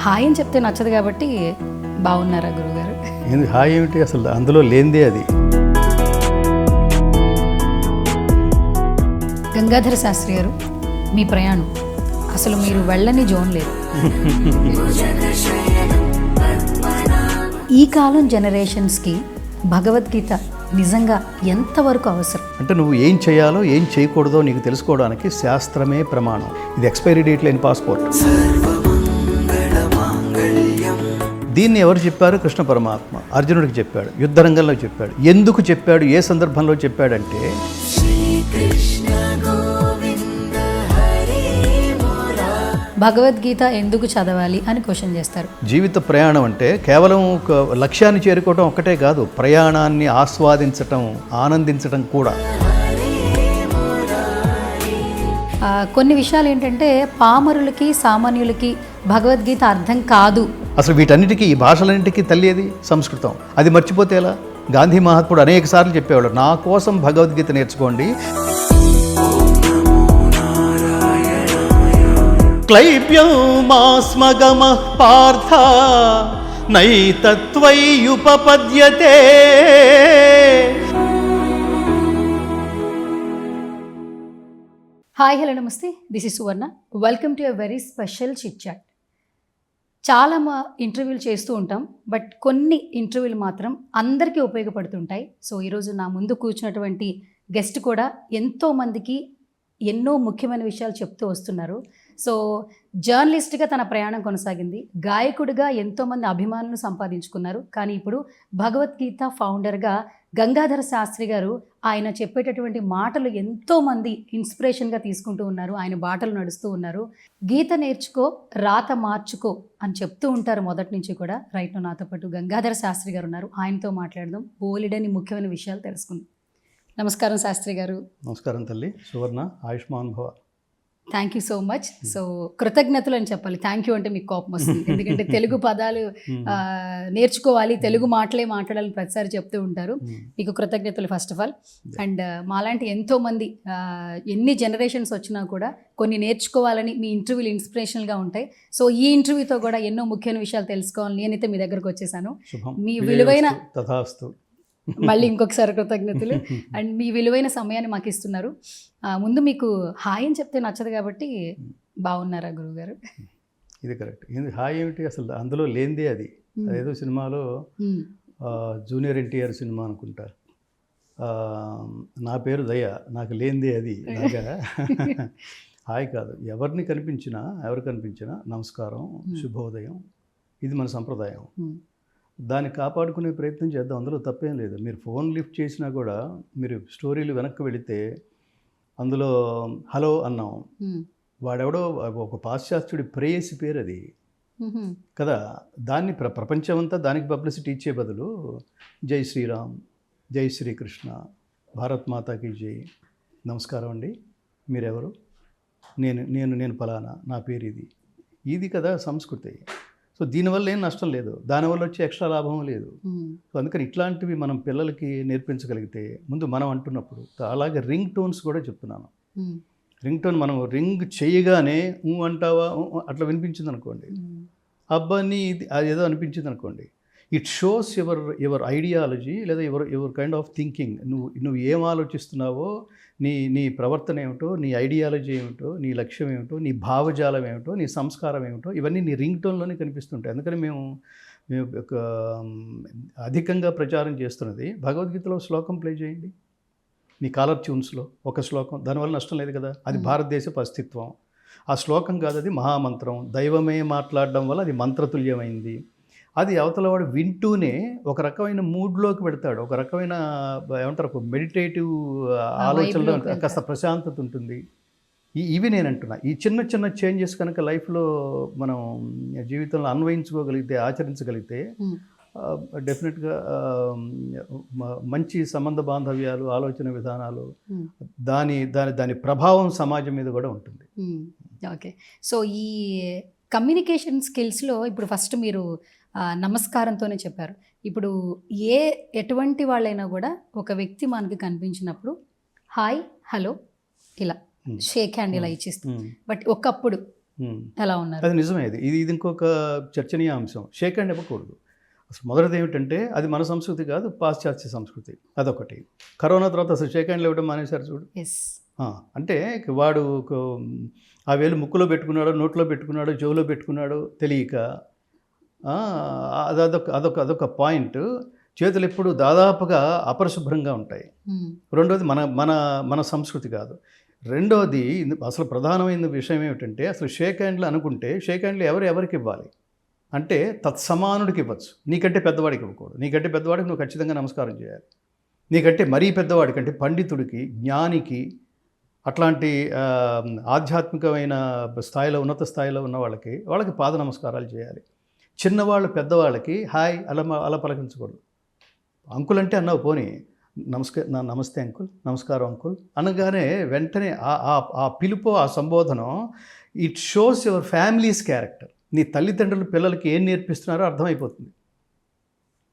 Hi అని చెప్తే నచ్చదు కాబట్టి బాగున్నారా గురువుగారు? ఎందుకు హాయ్ ఏమిటి, అసలు అందులో లేనిదే అది. గంగాధర శాస్త్రి గారు, మీ ప్రయాణం అసలు మీరు వెళ్ళని జోన్ లేదు. ఈ కాలం జనరేషన్స్కి భగవద్గీత నిజంగా ఎంతవరకు అవసరం? అంటే నువ్వు ఏం చేయాలో ఏం చేయకూడదో నీకు తెలుసుకోవడానికి శాస్త్రమే ప్రమాణం. ఇది ఎక్స్పైరీ డేట్ లేని పాస్పోర్ట్. దీన్ని ఎవరు చెప్పారు? కృష్ణ పరమాత్మ అర్జునుడికి చెప్పాడు, యుద్ధరంగంలో చెప్పాడు. ఎందుకు చెప్పాడు, ఏ సందర్భంలో చెప్పాడంటే భగవద్గీత ఎందుకు చదవాలి అని క్వశ్చన్ చేస్తారు. జీవిత ప్రయాణం అంటే కేవలం ఒక లక్ష్యాన్ని చేరుకోవడం ఒక్కటే కాదు, ప్రయాణాన్ని ఆస్వాదించటం, ఆనందించటం కూడా. కొన్ని విషయాలు ఏంటంటే పామరులకి సామాన్యులకి భగవద్గీత అర్థం కాదు. అసలు వీటన్నిటికీ, ఈ భాషలన్నిటికీ తల్లి ఏది? సంస్కృతం. అది మర్చిపోతే ఎలా? గాంధీ మహాత్ముడు అనేక సార్లు చెప్పేవాడు, నా కోసం భగవద్గీత నేర్చుకోండి. క్లైబ్యం మాస్మగమః పార్థ నైతత్వయుపపద్యతే. హాయ్, హలో, నమస్తే. This is Suvarna. Welcome to a very special chit chat. చాలా ఇంటర్వ్యూలు చేస్తూ ఉంటాం, బట్ కొన్ని ఇంటర్వ్యూలు మాత్రం అందరికీ ఉపయోగపడుతుంటాయి. సో ఈరోజు నా ముందు కూర్చున్నటువంటి గెస్ట్ కూడా ఎంతోమందికి ఎన్నో ముఖ్యమైన విషయాలు చెప్తూ వస్తున్నారు. సో జర్నలిస్ట్గా తన ప్రయాణం కొనసాగింది, గాయకుడిగా ఎంతోమంది అభిమానులను సంపాదించుకున్నారు. కానీ ఇప్పుడు భగవద్గీత ఫౌండర్గా గంగాధర శాస్త్రి గారు ఆయన చెప్పేటటువంటి మాటలు ఎంతోమంది ఇన్స్పిరేషన్గా తీసుకుంటూ ఉన్నారు, ఆయన బాటలు నడుస్తూ ఉన్నారు. గీత నేర్చుకో, రాత మార్చుకో అని చెప్తూ ఉంటారు మొదటి నుంచి కూడా. రైట్, నాతో పాటు గంగాధర శాస్త్రి గారు ఉన్నారు, ఆయనతో మాట్లాడదాం, బోలెడని ముఖ్యమైన విషయాలు తెలుసుకుందాం. నమస్కారం శాస్త్రి గారు. నమస్కారం తల్లి. సువర్ణ, ఆయుష్మాన్ భవ. Thank you so much. So కృతజ్ఞతలు అని చెప్పాలి, థ్యాంక్ యూ అంటే మీకు కోపం వస్తుంది. ఎందుకంటే తెలుగు పదాలు నేర్చుకోవాలి, తెలుగు మాటలే మాట్లాడాలని ప్రతిసారి చెప్తూ ఉంటారు. మీకు కృతజ్ఞతలు ఫస్ట్ ఆఫ్ ఆల్. అండ్ మాలాంటి ఎంతోమంది ఎన్ని జనరేషన్స్ వచ్చినా కూడా కొన్ని నేర్చుకోవాలని మీ ఇంటర్వ్యూలు ఇన్స్పిరేషనల్గా ఉంటాయి. సో ఈ ఇంటర్వ్యూతో కూడా ఎన్నో ముఖ్యమైన విషయాలు తెలుసుకోవాలని నేనైతే మీ దగ్గరకు వచ్చేసాను. మీ విలువైన మళ్ళీ ఇంకొకసారి కృతజ్ఞతలు. అండ్ మీ విలువైన సమయాన్ని మాకు ఇస్తున్నారు. ముందు మీకు హాయ్ అని చెప్తే నచ్చదు కాబట్టి బాగున్నారా గురువుగారు? ఇది కరెక్ట్. హాయ్ ఏమిటి, అసలు అందులో లేనిదే అది. అదేదో సినిమాలో జూనియర్ ఎన్టీఆర్ సినిమా అనుకుంటా, నా పేరు దయ, నాకు లేనిదే అది లాగా హాయ్ కాదు. ఎవరు కనిపించినా నమస్కారం, శుభోదయం, ఇది మన సంప్రదాయం. దాన్ని కాపాడుకునే ప్రయత్నం చేద్దాం, అందులో తప్పేం లేదు. మీరు ఫోన్ లిఫ్ట్ చేసినా కూడా, మీరు స్టోరీలు వెనక్కి వెళితే అందులో హలో అన్నాం, వాడెవడో ఒక పాశ్చాత్యుడి ప్రేయసి పేరు అది కదా. దాన్ని ప్రపంచమంతా దానికి పబ్లిసిటీ ఇచ్చే బదులు జై శ్రీరామ్, జై శ్రీకృష్ణ, భారత్ మాతాకి జై, నమస్కారం అండి, మీరెవరు, నేను ఫలానా, నా పేరు ఇది కదా సంస్కృతి. సో దీనివల్ల ఏం నష్టం లేదు, దానివల్ల వచ్చే ఎక్స్ట్రా లాభం లేదు. సో అందుకని ఇట్లాంటివి మనం పిల్లలకి నేర్పించగలిగితే, ముందు మనం అంటున్నప్పుడు, అలాగే రింగ్ టోన్స్ కూడా చెప్తున్నాను. రింగ్ టోన్ మనం రింగ్ చేయగానే అంటావా అట్లా అనుకోండి, అబ్బా నీ అది ఏదో అనిపించింది అనుకోండి, ఇట్ షోస్ యువర్ ఐడియాలజీ, లేదా యువర్ కైండ్ ఆఫ్ థింకింగ్. నువ్వు ఏం ఆలోచిస్తున్నావో, నీ ప్రవర్తన ఏమిటో, నీ ఐడియాలజీ ఏమిటో, నీ లక్ష్యం ఏమిటో, నీ భావజాలం ఏమిటో, నీ సంస్కారం ఏమిటో, ఇవన్నీ నీ రింగ్ టోన్లోనే కనిపిస్తుంటాయి. అందుకని మేము ఒక అధికంగా ప్రచారం చేస్తున్నది, భగవద్గీతలో శ్లోకం ప్లే చేయండి మీ కాలర్ ట్యూన్స్లో, ఒక శ్లోకం, దానివల్ల నష్టం లేదు కదా. అది భారతదేశపు అస్తిత్వం. ఆ శ్లోకం కాదు, అది మహామంత్రం. దైవమే మాట్లాడడం వల్ల అది మంత్రతుల్యమైంది. అది అవతలవాడు వింటూనే ఒక రకమైన మూడ్లోకి పెడతాడు, ఒక రకమైన ఏమంటారు, ఒక మెడిటేటివ్ ఆలోచనలో కాస్త ప్రశాంతత ఉంటుంది. ఇవి నేను అంటున్నా. ఈ చిన్న చిన్న చేంజెస్ కనుక లైఫ్లో మనం జీవితంలో అన్వయించుకోగలిగితే, ఆచరించగలిగితే, డెఫినెట్గా మంచి సంబంధ బాంధవ్యాలు, ఆలోచన విధానాలు, దాని ప్రభావం సమాజం మీద కూడా ఉంటుంది. ఓకే. సో ఈ కమ్యూనికేషన్ స్కిల్స్లో ఇప్పుడు ఫస్ట్ మీరు నమస్కారంతోనే చెప్పారు. ఇప్పుడు ఎటువంటి వాళ్ళైనా కూడా ఒక వ్యక్తి మనకి కనిపించినప్పుడు హాయ్, హలో, ఇలా షేక్ హ్యాండ్ ఇలా ఇచ్చిస్తాం. బట్ ఒకప్పుడు ఎలా ఉన్నారు? అది నిజమే. ఇది ఇంకొక చర్చనీయాంశం. షేక్ హ్యాండ్ ఇవ్వకూడదు. అసలు మొదటిది ఏమిటంటే అది మన సంస్కృతి కాదు, పాశ్చాత్య సంస్కృతి. అదొకటి. కరోనా తర్వాత అసలు షేక్ హ్యాండ్లు ఇవ్వడం మానేశారు చూడు. అంటే వాడు ఆ వేలు ముక్కులో పెట్టుకున్నాడో, నోట్లో పెట్టుకున్నాడో, చెవులో పెట్టుకున్నాడో తెలియక అదొక పాయింట్. చేతులు ఎప్పుడు దాదాపుగా అపరిశుభ్రంగా ఉంటాయి. రెండోది మన మన మన సంస్కృతి కాదు. రెండోది అసలు ప్రధానమైన విషయం ఏమిటంటే అసలు షేక్ హ్యాండ్లు అనుకుంటే షేక్ హ్యాండ్లు ఎవరికి ఇవ్వాలి అంటే తత్సమానుడికి ఇవ్వచ్చు. నీకంటే పెద్దవాడికి ఇవ్వకూడదు. నీకంటే పెద్దవాడికి నువ్వు ఖచ్చితంగా నమస్కారం చేయాలి. నీకంటే మరీ పెద్దవాడికి అంటే పండితుడికి, జ్ఞానికి, అట్లాంటి ఆధ్యాత్మికమైన స్థాయిలో, ఉన్నత స్థాయిలో ఉన్న వాళ్ళకి పాద నమస్కారాలు చేయాలి. చిన్నవాళ్ళు పెద్దవాళ్ళకి హాయ్ అలా పలకించకూడదు. అంకుల్ అంటే అన్నావు, పోనీ నమస్తే అంకుల్, నమస్కారం అంకుల్ అనగానే వెంటనే ఆ పిలుపు, ఆ సంబోధనం it shows your family's character. నీ తల్లిదండ్రులు పిల్లలకి ఏం నేర్పిస్తున్నారో అర్థమైపోతుంది.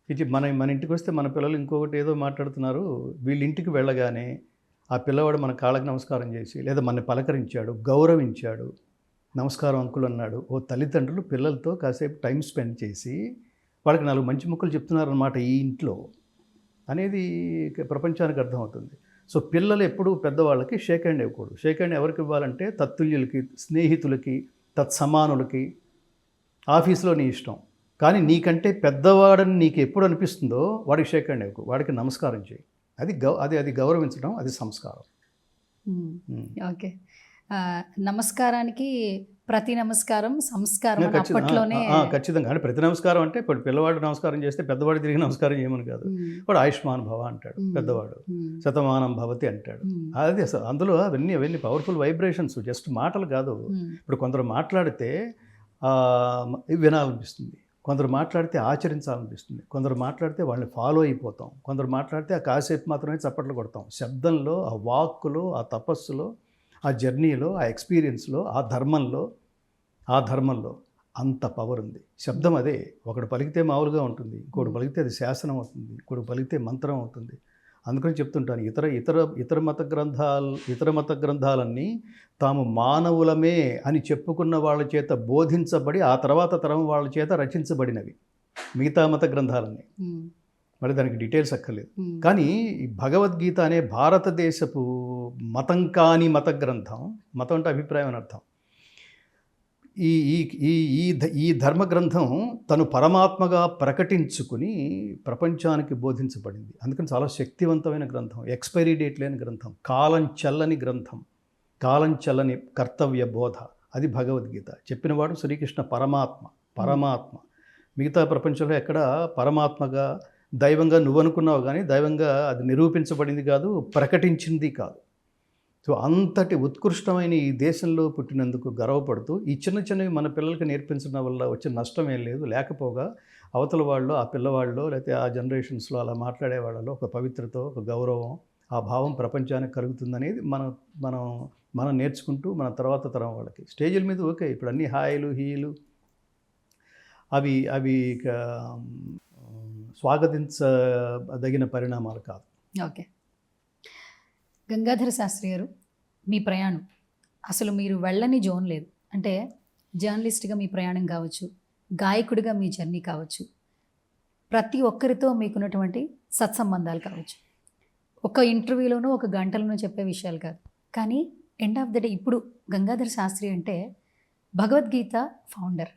ఇది మన ఇంటికి వస్తే మన పిల్లలు ఇంకొకటి ఏదో మాట్లాడుతున్నారు, వీళ్ళ ఇంటికి వెళ్ళగానే ఆ పిల్లవాడు మన కాళ్ళకి నమస్కారం చేసి లేదా మన పలకరించాడు, గౌరవించాడు, నమస్కారం అంకుల్ అన్నాడు. ఓ తల్లిదండ్రులు పిల్లలతో కాసేపు టైం స్పెండ్ చేసి వాళ్ళకి 4 మంచి ముక్కలు చెప్తున్నారన్నమాట ఈ ఇంట్లో అనేది ప్రపంచానికి అర్థమవుతుంది. సో పిల్లలు ఎప్పుడూ పెద్దవాళ్ళకి షేక్ హ్యాండ్ ఇవ్వకూడదు. షేక్ హ్యాండ్ ఎవరికి ఇవ్వాలంటే తత్తుల్యులకి, స్నేహితులకి, తత్సమానులకి. ఆఫీస్లో నీ ఇష్టం, కానీ నీకంటే పెద్దవాడని నీకు ఎప్పుడు అనిపిస్తుందో వాడికి షేక్ హ్యాండ్ ఇవ్వకు, వాడికి నమస్కారం చేయి. అది గౌరవించడం, అది సంస్కారం. ఓకే. నమస్కారానికి ప్రతి నమస్కారం సంస్కారం అప్పట్లోనే ఖచ్చితంగా. అంటే ప్రతి నమస్కారం అంటే ఇప్పుడు పిల్లవాడు నమస్కారం చేస్తే పెద్దవాడు తిరిగి నమస్కారం చేయమని కాదు. వాడు ఆయుష్మాన్ భవ అంటాడు, పెద్దవాడు శతమానం భవతి అంటాడు. అది అసలు అందులో అవన్నీ పవర్ఫుల్ వైబ్రేషన్స్, జస్ట్ మాటలు కాదు. ఇప్పుడు కొందరు మాట్లాడితే వినాలనిపిస్తుంది, కొందరు మాట్లాడితే ఆచరించాలనిపిస్తుంది, కొందరు మాట్లాడితే వాళ్ళని ఫాలో అయిపోతాం, కొందరు మాట్లాడితే ఆ కాసేపు మాత్రమే చప్పట్లు కొడతాం. శబ్దంలో, ఆ వాక్కులో, ఆ తపస్సులో, ఆ జర్నీలో, ఆ ఎక్స్పీరియన్స్లో, ఆ ధర్మంలో అంత పవర్ ఉంది. శబ్దం అదే. ఒకడు పలికితే మామూలుగా ఉంటుంది, ఇంకోటి పలికితే అది శాసనం అవుతుంది, ఇంకోటి పలికితే మంత్రం అవుతుంది. అందుకని చెప్తుంటాను, ఇతర మత గ్రంథాలన్నీ తాము మానవులమే అని చెప్పుకున్న వాళ్ళ చేత బోధించబడి ఆ తర్వాత తరం వాళ్ళ చేత రచించబడినవి మిగతా మత గ్రంథాలన్నీ. మరి దానికి డీటెయిల్స్ అక్కర్లేదు. కానీ ఈ భగవద్గీత అనే భారతదేశపు మతం కాని మత గ్రంథం, మతం అంటే అభిప్రాయం అని అర్థం, ఈ ధర్మ గ్రంథం తను పరమాత్మగా ప్రకటించుకుని ప్రపంచానికి బోధించబడింది. అందుకని చాలా శక్తివంతమైన గ్రంథం, ఎక్స్పైరీ డేట్ లేని గ్రంథం, కాలం చెల్లని గ్రంథం, కాలం చెల్లని కర్తవ్య బోధ. అది భగవద్గీత. చెప్పినవాడు శ్రీకృష్ణ పరమాత్మ. మిగతా ప్రపంచంలో ఎక్కడ పరమాత్మగా, దైవంగా నువ్వు అనుకున్నావు కానీ దైవంగా అది నిరూపించబడింది కాదు, ప్రకటించింది కాదు. సో అంతటి ఉత్కృష్టమైన ఈ దేశంలో పుట్టినందుకు గర్వపడుతూ ఈ చిన్నవి మన పిల్లలకి నేర్పించడం వల్ల వచ్చే నష్టం ఏం లేదు. లేకపోగా అవతల వాళ్ళు, ఆ పిల్లవాళ్ళు, లేకపోతే ఆ జనరేషన్స్లో అలా మాట్లాడే వాళ్ళలో ఒక పవిత్రత, ఒక గౌరవం, ఆ భావం ప్రపంచానికి కలుగుతుందనేది మనం నేర్చుకుంటూ మన తర్వాత తరం వాళ్ళకి స్టేజీల మీద ఓకే ఇప్పుడు అన్ని హాయిలు హీలు అవి స్వాగతించదగిన పరిణామాలు కాదు. ఓకే. గంగాధర శాస్త్రి గారు, మీ ప్రయాణం అసలు మీరు వెళ్ళని జోన్ లేదు. అంటే జర్నలిస్ట్గా మీ ప్రయాణం కావచ్చు, గాయకుడిగా మీ జర్నీ కావచ్చు, ప్రతి ఒక్కరితో మీకున్నటువంటి సత్సంబంధాలు కావచ్చు, ఒక ఇంటర్వ్యూలోనూ ఒక గంటలోనూ చెప్పే విషయాలు కాదు. కానీ ఎండ్ ఆఫ్ ద డే ఇప్పుడు గంగాధర శాస్త్రి అంటే Bhagavad Gita founder,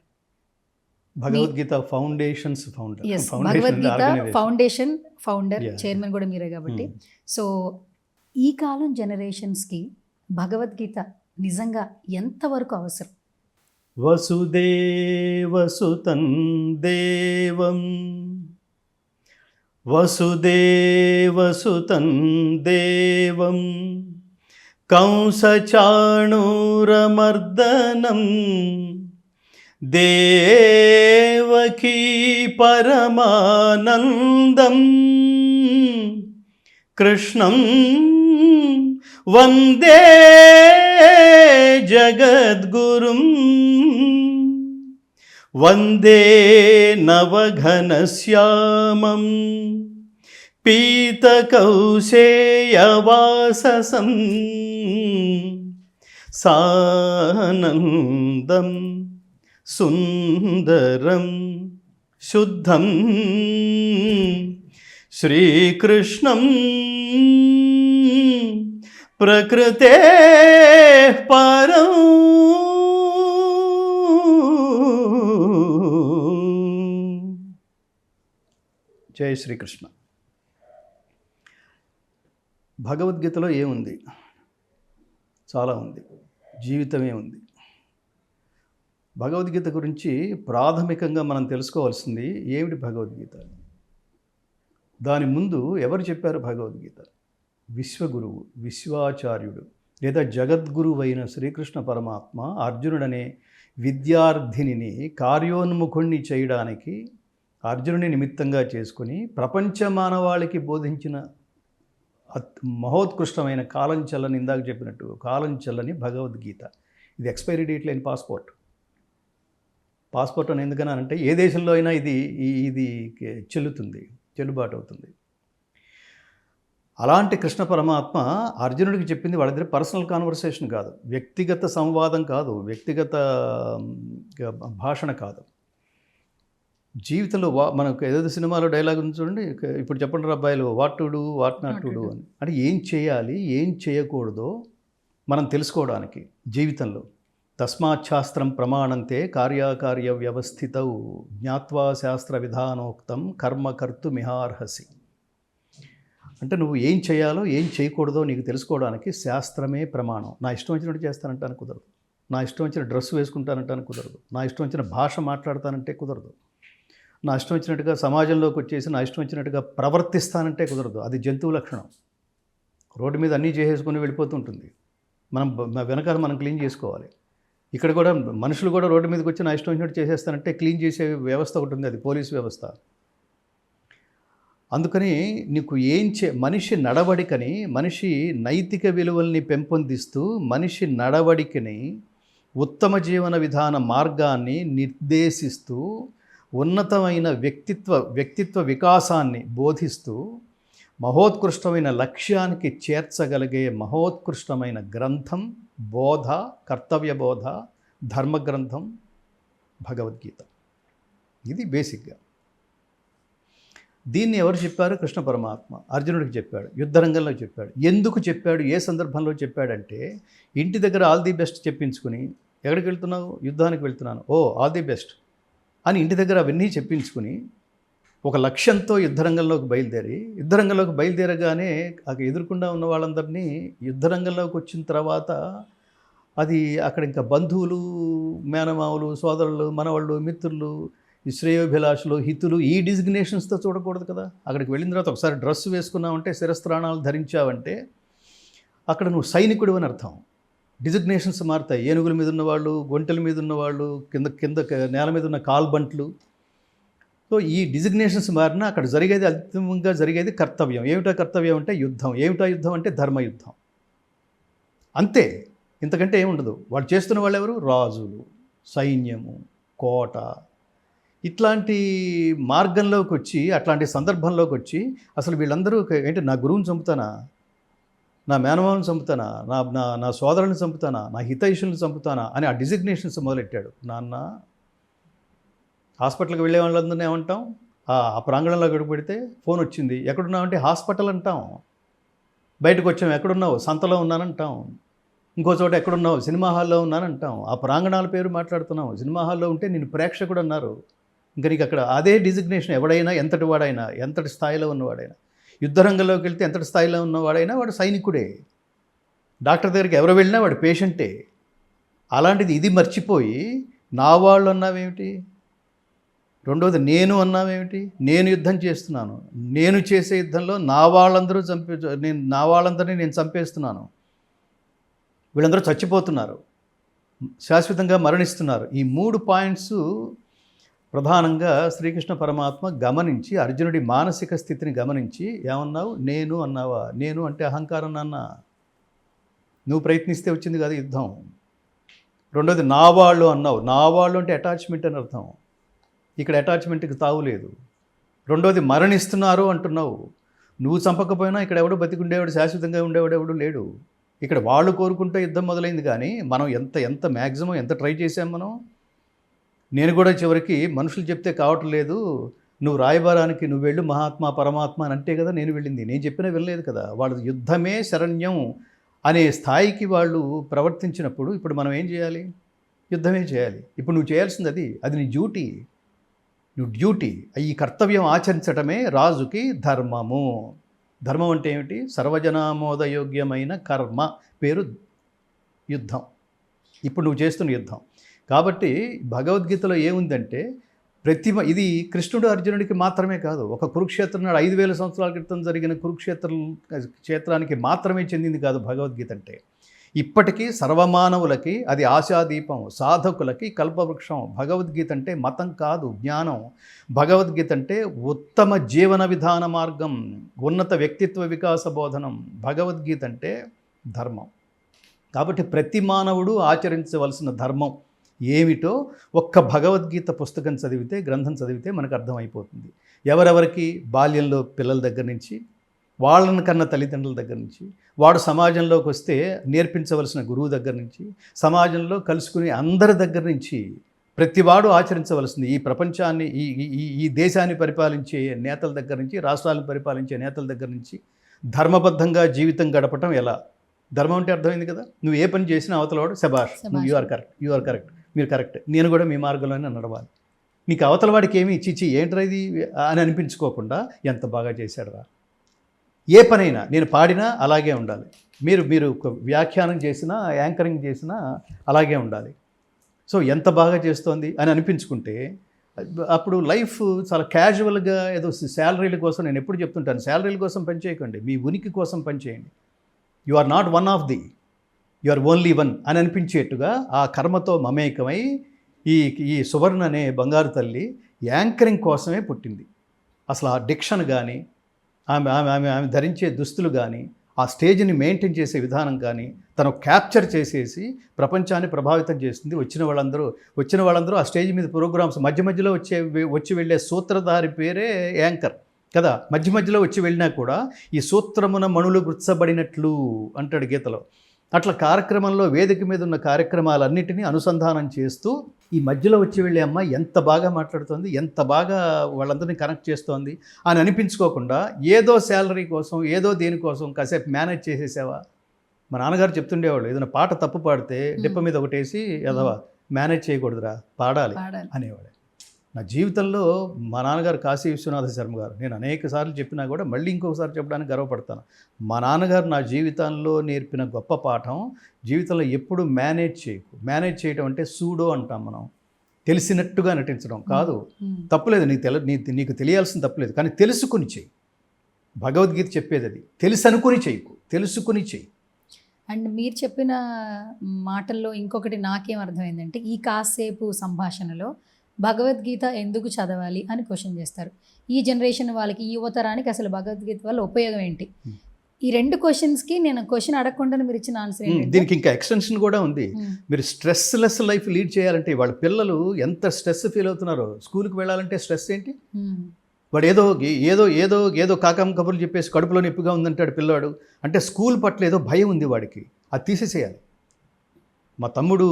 Bhagavad Gita foundations founder, Bhagavad Gita foundation founder, chairman కూడా మీరే కాబట్టి. సో ఈ కాలం జనరేషన్స్కి భగవద్గీత నిజంగా ఎంతవరకు అవసరం? వసుదేవసుతం దేవం వసుదేవసుతం దేవం కంసచాణూరమర్దనం దేవకీ పరమానందం కృష్ణం వందే జగద్గురుం వందే నవఘనశ్యామం పీతకౌశేయవాససం సానందం సుందరం శుద్ధం శ్రీకృష్ణం ప్రకృతే పరం జై శ్రీకృష్ణ. భగవద్గీతలో ఏముంది? చాలా ఉంది. జీవితమే ఉంది. భగవద్గీత గురించి ప్రాథమికంగా మనం తెలుసుకోవాల్సింది ఏమిటి భగవద్గీత? దాని ముందు ఎవరు చెప్పారు భగవద్గీత? విశ్వగురువు, విశ్వాచార్యుడు లేదా జగద్గురువు అయిన శ్రీకృష్ణ పరమాత్మ అర్జునుడనే విద్యార్థినిని కార్యోన్ముఖుణ్ణి చేయడానికి అర్జునుని నిమిత్తంగా చేసుకుని ప్రపంచ మానవాళికి బోధించిన మహోత్కృష్టమైన కాలం చెల్లని, ఇందాక చెప్పినట్టు కాలం చెల్లని భగవద్గీత. ఇది ఎక్స్పైరీ డేట్ లేని పాస్పోర్ట్ అని ఎందుకనంటే ఏ దేశంలో అయినా ఇది చెల్లుబాటు అవుతుంది. అలాంటి కృష్ణ పరమాత్మ అర్జునుడికి చెప్పింది వాళ్ళిద్దరి పర్సనల్ కాన్వర్సేషన్ కాదు, వ్యక్తిగత సంవాదం కాదు, వ్యక్తిగత భాషణ కాదు. జీవితంలో మనకు ఏదో సినిమాలో డైలాగ్ ఉంది చూడండి, ఇప్పుడు చెప్పండి అబ్బాయిలు, what to do what not to do అని. అంటే ఏం చేయాలి ఏం చేయకూడదో మనం తెలుసుకోవడానికి జీవితంలో. తస్మాత్ శాస్త్రం ప్రమాణంతే కార్యాకార్య వ్యవస్థితౌ జ్ఞాత్వా శాస్త్ర విధానోక్తం కర్మ కర్తుమిహార్హసి. అంటే నువ్వు ఏం చేయాలో ఏం చేయకూడదో నీకు తెలుసుకోవడానికి శాస్త్రమే ప్రమాణం. నా ఇష్టం వచ్చినట్టు చేస్తానంటాను కుదరదు, నా ఇష్టం వచ్చిన డ్రెస్ వేసుకుంటానంటాను కుదరదు, నా ఇష్టం వచ్చిన భాష మాట్లాడతానంటే కుదరదు, నా ఇష్టం వచ్చినట్టుగా సమాజంలోకి వచ్చేసి నా ఇష్టం వచ్చినట్టుగా ప్రవర్తిస్తానంటే కుదరదు. అది జంతువు లక్షణం. రోడ్డు మీద అన్నీ చేసేసుకుని వెళ్ళిపోతుంటుంది. మనం వెనకాల మనం క్లీన్ చేసుకోవాలి. ఇక్కడ కూడా మనుషులు కూడా రోడ్డు మీదకి వచ్చి నా ఇష్టం వచ్చినట్టు చేసేస్తానంటే క్లీన్ చేసే వ్యవస్థ ఒకటి ఉంది, అది పోలీస్ వ్యవస్థ. అందుకని నీకు మనిషి నడవడికని, మనిషి నైతిక విలువల్ని పెంపొందిస్తూ మనిషి నడవడికని, ఉత్తమ జీవన విధాన మార్గాన్ని నిర్దేశిస్తూ ఉన్నతమైన వ్యక్తిత్వ వికాసాన్ని బోధిస్తూ మహోత్కృష్టమైన లక్ష్యానికి చేర్చగలిగే మహోత్కృష్టమైన గ్రంథం, బోధ, కర్తవ్య బోధ, ధర్మగ్రంథం భగవద్గీత. ఇది బేసిక్గా. దీన్ని ఎవరు చెప్పారు? కృష్ణ పరమాత్మ అర్జునుడికి చెప్పాడు, యుద్ధరంగంలో చెప్పాడు. ఎందుకు చెప్పాడు, ఏ సందర్భంలో చెప్పాడంటే, ఇంటి దగ్గర ఆల్ ది బెస్ట్ చెప్పించుకుని, ఎక్కడికి వెళ్తున్నావు? యుద్ధానికి వెళ్తున్నాను. ఓ ఆల్ ది బెస్ట్ అని ఇంటి దగ్గర అవన్నీ చెప్పించుకుని ఒక లక్ష్యంతో యుద్ధరంగంలోకి బయలుదేరగానే ఎదుర్కొండా ఉన్న వాళ్ళందరినీ యుద్ధరంగంలోకి వచ్చిన తర్వాత అది అక్కడ ఇంకా బంధువులు, మేనమావులు, సోదరులు, మనవాళ్ళు, మిత్రులు, ఈ శ్రేయోభిలాషులు, హితులు, ఈ డిజిగ్నేషన్స్తో చూడకూడదు కదా. అక్కడికి వెళ్ళిన తర్వాత ఒకసారి డ్రెస్ వేసుకున్నావంటే, శిరస్త్రాణాలు ధరించావంటే అక్కడ నువ్వు సైనికుడు అని అర్థం. డిజిగ్నేషన్స్ మారుతాయి. ఏనుగుల మీద ఉన్నవాళ్ళు, గొంటెల మీద ఉన్నవాళ్ళు, కింద నేల మీద ఉన్న కాల్బంట్లు. సో ఈ డిజిగ్నేషన్స్ మారినా అక్కడ అంతిమంగా జరిగేది కర్తవ్యం. ఏమిటా కర్తవ్యం అంటే యుద్ధం. ఏమిటా యుద్ధం అంటే ధర్మయుద్ధం. అంతే, ఇంతకంటే ఏముండదు. వాళ్ళు చేస్తున్న వాళ్ళు ఎవరు? రాజులు, సైన్యము, కోట. ఇట్లాంటి మార్గంలోకి వచ్చి, అట్లాంటి సందర్భంలోకి వచ్చి అసలు వీళ్ళందరూ ఏంటి, నా గురువుని చంపుతానా, నా మేనమావని చంపుతానా, నా సోదరుని చంపుతానా, నా హితైషుల్ని చంపుతానా అని ఆ డిజిగ్నేషన్స్ మొదలెట్టాడు. నాన్న హాస్పిటల్కి వెళ్ళే వాళ్ళందరినీ ఏమంటాం? ఆ ప్రాంగణంలో గడుపు పెడితే ఫోన్ వచ్చింది, ఎక్కడున్నావు అంటే హాస్పిటల్ అంటాం. బయటకు వచ్చాం, ఎక్కడున్నావు? సంతలో ఉన్నానంటాం. ఇంకో చోట ఎక్కడున్నావు? సినిమా హాల్లో ఉన్నానంటాం. ఆ ప్రాంగణాల పేరు మాట్లాడుతున్నాం. సినిమా హాల్లో ఉంటే నేను ప్రేక్షకుడు అన్నారు. ఇంకా నీకు అక్కడ అదే డిజిగ్నేషన్. ఎవడైనా, ఎంతటి వాడైనా, ఎంతటి స్థాయిలో ఉన్నవాడైనా, యుద్ధరంగంలోకి వెళ్తే ఎంతటి స్థాయిలో ఉన్నవాడైనా వాడు సైనికుడే. డాక్టర్ దగ్గరికి ఎవరు వెళ్ళినా వాడు పేషెంటే. అలాంటిది ఇది మర్చిపోయి నా వాళ్ళు అన్నావేమిటి? రెండోది నేను అన్నావేమిటి? నేను యుద్ధం చేస్తున్నాను, నేను చేసే యుద్ధంలో నా వాళ్ళందరినీ నేను చంపేస్తున్నాను, వీళ్ళందరూ చచ్చిపోతున్నారు, శాశ్వతంగా మరణిస్తున్నారు. ఈ 3 పాయింట్స్ ప్రధానంగా శ్రీకృష్ణ పరమాత్మ గమనించి, అర్జునుడి మానసిక స్థితిని గమనించి, ఏమన్నావు? నేను అన్నావా? నేను అంటే అహంకారం నాన్న, నువ్వు ప్రయత్నిస్తే వచ్చింది కాదు యుద్ధం. రెండోది నా వాళ్ళు అన్నావు. నా వాళ్ళు అంటే అటాచ్మెంట్ అని అర్థం. ఇక్కడ అటాచ్మెంట్కి తావులేదు. రెండోది మరణిస్తున్నారు అంటున్నావు. నువ్వు చంపకపోయినా ఇక్కడ ఎవడు బతికుండేవాడు, శాశ్వతంగా ఉండేవాడు ఎవడు లేడు. ఇక్కడ వాళ్ళు కోరుకుంటే యుద్ధం మొదలైంది, కానీ మనం ఎంత మ్యాక్సిమం ఎంత ట్రై చేసాం మనం. నేను కూడా చివరికి మనుషులు చెప్తే కావటం లేదు, నువ్వు రాయబారానికి నువ్వు వెళ్ళు మహాత్మా పరమాత్మ అని అంటే కదా నేను వెళ్ళింది. నేను చెప్పినా వెళ్ళలేదు కదా. వాళ్ళు యుద్ధమే శరణ్యం అనే స్థాయికి వాళ్ళు ప్రవర్తించినప్పుడు ఇప్పుడు మనం ఏం చేయాలి? యుద్ధమే చేయాలి. ఇప్పుడు నువ్వు చేయాల్సింది అది నీ డ్యూటీ. ఈ కర్తవ్యం ఆచరించటమే రాజుకి ధర్మము. ధర్మం అంటే ఏమిటి? సర్వజనామోదయోగ్యమైన కర్మ పేరు యుద్ధం. ఇప్పుడు నువ్వు చేస్తున్న యుద్ధం. కాబట్టి భగవద్గీతలో ఏముందంటే ఇది కృష్ణుడు అర్జునుడికి మాత్రమే కాదు. ఒక కురుక్షేత్రం నాడు 5000 సంవత్సరాల క్రితం జరిగిన క్షేత్రానికి మాత్రమే చెందింది కాదు భగవద్గీత అంటే. ఇప్పటికీ సర్వమానవులకి అది ఆశాదీపం, సాధకులకి కల్పవృక్షం. భగవద్గీత అంటే మతం కాదు, జ్ఞానం. భగవద్గీత అంటే ఉత్తమ జీవన విధాన మార్గం, ఉన్నత వ్యక్తిత్వ వికాస బోధనం. భగవద్గీత అంటే ధర్మం. కాబట్టి ప్రతి మానవుడు ఆచరించవలసిన ధర్మం ఏమిటో ఒక్క భగవద్గీత పుస్తకం చదివితే, గ్రంథం చదివితే మనకు అర్థమైపోతుంది. ఎవరెవరికి బాల్యంలో పిల్లల దగ్గర నుంచి, వాళ్ళని కన్న తల్లిదండ్రుల దగ్గర నుంచి, వాడు సమాజంలోకి వస్తే నేర్పించవలసిన గురువు దగ్గర నుంచి, సమాజంలో కలుసుకునే అందరి దగ్గర నుంచి ప్రతివాడు ఆచరించవలసింది. ఈ ప్రపంచాన్ని ఈ దేశాన్ని పరిపాలించే నేతల దగ్గర నుంచి, రాష్ట్రాలను పరిపాలించే నేతల దగ్గర నుంచి ధర్మబద్ధంగా జీవితం గడపటం ఎలా. ధర్మం అంటే అర్థమైంది కదా. నువ్వు ఏ పని చేసినా అవతలవాడు శబాష్, నువ్వు యు ఆర్ కరెక్ట్, మీరు కరెక్ట్, నేను కూడా మీ మార్గంలోనే నడవాలి. నీకు అవతల వాడికి ఏమి ఇచ్చి ఏంట్రా ఇది అని అనిపించుకోకుండా ఎంత బాగా చేశాడు రా. ఏ పనైనా నేను పాడినా అలాగే ఉండాలి. మీరు వ్యాఖ్యానం చేసినా, యాంకరింగ్ చేసినా అలాగే ఉండాలి. సో ఎంత బాగా చేస్తోంది అని అనిపించుకుంటే అప్పుడు లైఫ్ చాలా క్యాజువల్గా. ఏదో శాలరీల కోసం నేను ఎప్పుడు చెప్తుంటాను, శాలరీల కోసం పనిచేయకండి, మీ ఉనికి కోసం పనిచేయండి. You are not one of the, you are only one అని అనిపించేట్టుగా ఆ కర్మతో మమేకమై ఈ సువర్ణ అనే బంగారు తల్లి యాంకరింగ్ కోసమే పుట్టింది. అసలు ఆ డిక్షన్ కానీ, ఆమె ధరించే దుస్తులు కానీ, ఆ స్టేజ్ని మెయింటైన్ చేసే విధానం కానీ తను క్యాప్చర్ చేసేసి ప్రపంచాన్ని ప్రభావితం చేస్తుంది. వచ్చిన వాళ్ళందరూ ఆ స్టేజ్ మీద ప్రోగ్రామ్స్ మధ్యలో వచ్చి వెళ్ళే సూత్రధారి పేరే యాంకర్ కదా. మధ్యలో వచ్చి వెళ్ళినా కూడా ఈ సూత్రమున మణులు గుర్చబడినట్లు అంటాడు గీతలో. అట్లా కార్యక్రమంలో వేదిక మీద ఉన్న కార్యక్రమాలన్నిటినీ అనుసంధానం చేస్తూ ఈ మధ్యలో వచ్చి వెళ్ళే అమ్మాయి ఎంత బాగా మాట్లాడుతోంది, ఎంత బాగా వాళ్ళందరినీ కనెక్ట్ చేస్తోంది అని అనిపించుకోకుండా ఏదో శాలరీ కోసం, ఏదో దేనికోసం కాసేపు మేనేజ్ చేసేసావా. మా నాన్నగారు చెప్తుండేవాళ్ళు, ఏదైనా పాట తప్పు పాడితే డిప్ప మీద ఒకటేసి ఎదవా మేనేజ్ చేయకూడదురా, పాడాలి అనేవాడు. నా జీవితంలో మా నాన్నగారు కాశీ విశ్వనాథ శర్మ గారు, నేను అనేక సార్లు చెప్పినా కూడా మళ్ళీ ఇంకొకసారి చెప్పడానికి గర్వపడతాను. మా నాన్నగారు నా జీవితంలో నేర్పిన గొప్ప పాఠం, జీవితంలో ఎప్పుడు మేనేజ్ చేయటం అంటే సూడో అంటాం మనం, తెలిసినట్టుగా నటించడం కాదు. తప్పులేదు, నీకు తెలియాల్సిన తప్పులేదు, కానీ తెలుసుకుని చెయ్యి. భగవద్గీత చెప్పేది అది, తెలుసుకుని చెయ్యి. అండ్ మీరు చెప్పిన మాటల్లో ఇంకొకటి నాకేం అర్థమైందంటే, ఈ కాసేపు సంభాషణలో భగవద్గీత ఎందుకు చదవాలి అని క్వశ్చన్ చేస్తారు. ఈ జనరేషన్ వాళ్ళకి, ఈ యువతరానికి అసలు భగవద్గీత వల్ల ఉపయోగం ఏంటి? ఈ రెండు క్వశ్చన్స్కి నేను క్వశ్చన్ అడగకుండానే మీరు ఇచ్చిన ఆన్సర్ ఏంటి? దీనికి ఇంకా ఎక్స్టెన్షన్ కూడా ఉంది. మీరు స్ట్రెస్లెస్ లైఫ్ లీడ్ చేయాలంటే, వాళ్ళ పిల్లలు ఎంత స్ట్రెస్ ఫీల్ అవుతున్నారో, స్కూల్కి వెళ్ళాలంటే స్ట్రెస్ ఏంటి? వాడు ఏదో కాకమ్మ కబుర్లు చెప్పేసి కడుపులో నొప్పిగా ఉందంటాడు పిల్లవాడు. అంటే స్కూల్ పట్ల ఏదో భయం ఉంది వాడికి, అది తీసేసేయాలి. మా తమ్ముడు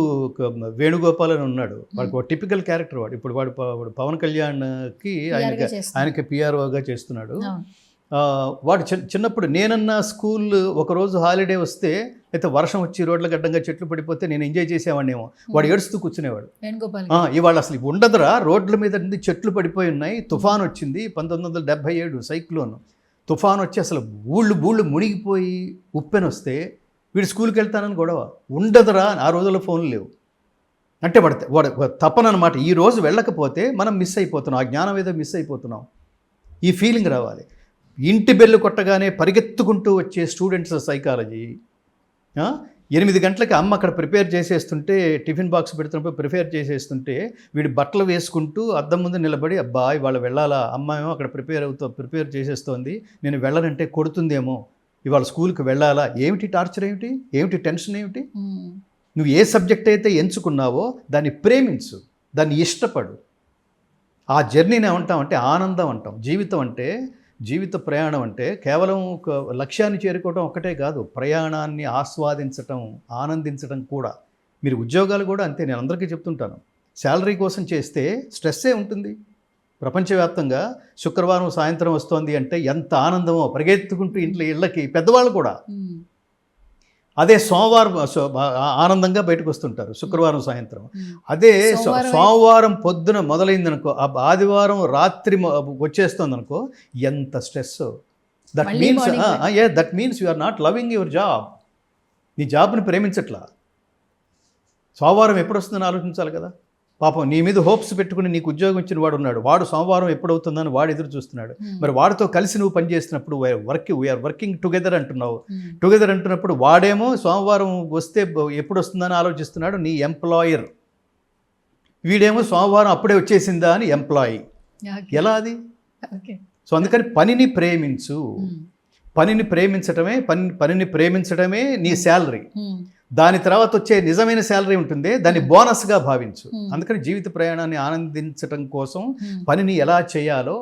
వేణుగోపాల్ అని ఉన్నాడు, వాడికి ఒక టిపికల్ క్యారెక్టర్. వాడు పవన్ కళ్యాణ్కి ఆయనకి పిఆర్ఓగా చేస్తున్నాడు. వాడు చిన్నప్పుడు నేనన్నా స్కూల్ ఒకరోజు హాలిడే వస్తే, అయితే వర్షం వచ్చి రోడ్ల గడ్డంగా చెట్లు పడిపోతే నేను ఎంజాయ్ చేసేవాడినేమో, వాడు ఏడుస్తూ కూర్చునేవాడు. ఇవాళ అసలు ఉండదురా, రోడ్ల మీద చెట్లు పడిపోయి ఉన్నాయి, తుఫాన్ వచ్చింది 1977 సైక్లోన్ తుఫాన్ వచ్చి అసలు ఊళ్ళు మునిగిపోయి ఉప్పెన వస్తే వీడు స్కూల్కి వెళ్తానని గొడవ. ఉండదురా, ఆ రోజుల్లో ఫోన్లు లేవు. అంటే వాడు తప్పనమాట. ఈ రోజు వెళ్ళకపోతే మనం మిస్ అయిపోతున్నాం, ఆ జ్ఞానం ఏదో మిస్ అయిపోతున్నాం. ఈ ఫీలింగ్ రావాలి. ఇంటి బెల్లు కొట్టగానే పరిగెత్తుకుంటూ వచ్చే స్టూడెంట్స్ సైకాలజీ. 8 గంటలకి అమ్మ అక్కడ ప్రిపేర్ చేసేస్తుంటే, టిఫిన్ బాక్స్ పెడుతున్నప్పుడు ప్రిపేర్ చేసేస్తుంటే వీడు బట్టలు వేసుకుంటూ అద్దం ముందు నిలబడి, అబ్బాయి వాళ్ళు వెళ్ళాలా, అమ్మ ఏమో అక్కడ ప్రిపేర్ చేసేస్తోంది, నేను వెళ్ళనంటే కొడుతుందేమో, ఇవాళ స్కూల్కి వెళ్ళాలా, ఏమిటి టార్చర్, ఏమిటి టెన్షన్, ఏమిటి? నువ్వు ఏ సబ్జెక్ట్ అయితే ఎంచుకున్నావో దాన్ని ప్రేమించు, దాన్ని ఇష్టపడు. ఆ జర్నీని ఏమంటామంటే ఆనందం అంటాం. జీవితం అంటే జీవిత ప్రయాణం అంటే కేవలం ఒక లక్ష్యాన్ని చేరుకోవడం ఒక్కటే కాదు, ప్రయాణాన్ని ఆస్వాదించటం, ఆనందించడం కూడా. మీరు ఉద్యోగాలు కూడా అంతే, నేను అందరికీ చెప్తుంటాను. శాలరీ కోసం చేస్తే స్ట్రెస్సే ఉంటుంది. ప్రపంచవ్యాప్తంగా శుక్రవారం సాయంత్రం వస్తోంది అంటే ఎంత ఆనందమో, పరిగెత్తుకుంటూ ఇళ్ళకి పెద్దవాళ్ళు కూడా. అదే సోమవారం ఆనందంగా బయటకు వస్తుంటారు శుక్రవారం సాయంత్రం. అదే సోమవారం పొద్దున మొదలైందనుకో, ఆదివారం రాత్రి వచ్చేస్తుంది అనుకో, ఎంత stress. That means you are not loving your job. నీ జాబ్ని ప్రేమించట్లా. సోమవారం ఎప్పుడు వస్తుందని ఆలోచించాలి కదా. పాపం నీ మీద హోప్స్ పెట్టుకుని నీకు ఉద్యోగం ఇచ్చిన వాడు ఉన్నాడు, వాడు సోమవారం ఎప్పుడవుతుందని వాడు ఎదురు చూస్తున్నాడు. మరి వాడితో కలిసి నువ్వు పనిచేస్తున్నప్పుడు వీఆర్ వర్కింగ్ టుగెదర్ అంటున్నావు. టుగెదర్ అంటున్నప్పుడు వాడేమో సోమవారం వస్తే ఎప్పుడు వస్తుందని ఆలోచిస్తున్నాడు, నీ ఎంప్లాయర్. వీడేమో సోమవారం అప్పుడే వచ్చేసిందా అని ఎంప్లాయీ. ఎలా అది? సో అందుకని పనిని ప్రేమించు. పనిని ప్రేమించడమే నీ శాలరీ. దాని తర్వాత వచ్చే నిజమైన శాలరీ ఉంటుంది, దాన్ని బోనస్గా భావించు. అందుకని జీవిత ప్రయాణాన్ని ఆనందించడం కోసం పనిని ఎలా చేయాలో,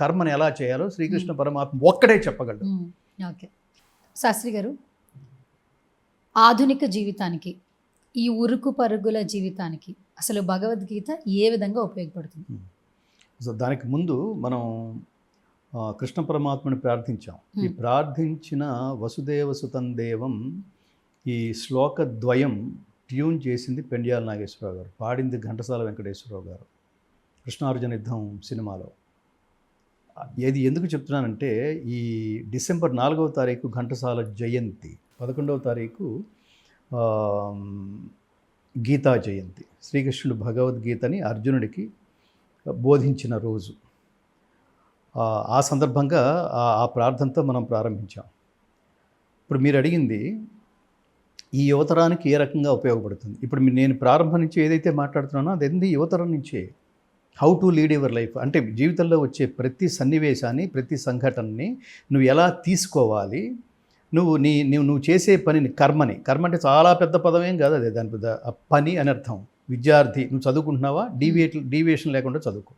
కర్మని ఎలా చేయాలో శ్రీకృష్ణ పరమాత్మ ఒక్కడే చెప్పగలడు. ఓకే శాస్త్రి గారు, ఆధునిక జీవితానికి, ఈ ఉరుకు పరుగుల జీవితానికి అసలు భగవద్గీత ఏ విధంగా ఉపయోగపడుతుంది? సో దానికి ముందు మనం కృష్ణ పరమాత్మని ప్రార్థించాం. ఈ ప్రార్థించిన వసుదేవ సుతం దేవం ఈ శ్లోకద్వయం ట్యూన్ చేసింది పెండ్యాల నాగేశ్వరరావు గారు, పాడింది ఘంటసాల వెంకటేశ్వరరావు గారు కృష్ణార్జున యుద్ధం సినిమాలో. ఏది ఎందుకు చెప్తున్నానంటే, ఈ డిసెంబర్ 4వ తారీఖు ఘంటసాల జయంతి, 11వ తారీఖు గీతా జయంతి. శ్రీకృష్ణుడు భగవద్గీతని అర్జునుడికి బోధించిన రోజు. ఆ సందర్భంగా ఆ ప్రార్థనతో మనం ప్రారంభించాం. ఇప్పుడు మీరు అడిగింది ఈ యువతరానికి ఏ రకంగా ఉపయోగపడుతుంది. ఇప్పుడు నేను ప్రారంభం నుంచి ఏదైతే మాట్లాడుతున్నానో అది యువతరం నుంచే. How to lead your life అంటే జీవితంలో వచ్చే ప్రతి సన్నివేశాన్ని, ప్రతి సంఘటనని నువ్వు ఎలా తీసుకోవాలి, నువ్వు చేసే పనిని, కర్మ అంటే చాలా పెద్ద పదమేం కాదు, అదే దాని పెద్ద పని అని అర్థం. విద్యార్థి, నువ్వు చదువుకుంటున్నావా, డీవియేషన్ లేకుండా చదువుకో,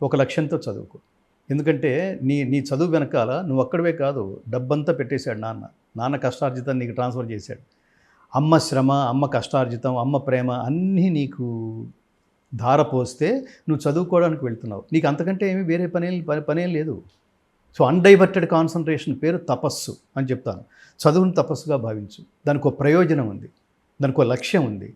ఒక లక్ష్యంతో చదువుకో. ఎందుకంటే నీ చదువు వెనకాల నువ్వు ఒక్కడవే కాదు, డబ్బంతా పెట్టేశాడు నాన్న కష్టార్జితాన్ని నీకు ట్రాన్స్ఫర్ చేశాడు. అమ్మ శ్రమ, అమ్మ కష్టార్జితం, అమ్మ ప్రేమ అన్నీ నీకు ధారపోస్తే నువ్వు చదువుకోవడానికి వెళ్తున్నావు. నీకు అంతకంటే ఏమీ వేరే పనేం లేదు. సో అన్డైవర్టెడ్ కాన్సన్ట్రేషన్ పేరు తపస్సు అని చెప్తాను. చదువుని తపస్సుగా భావించు. దానికి ఒక ప్రయోజనం ఉంది, దానికి ఒక లక్ష్యం ఉంది.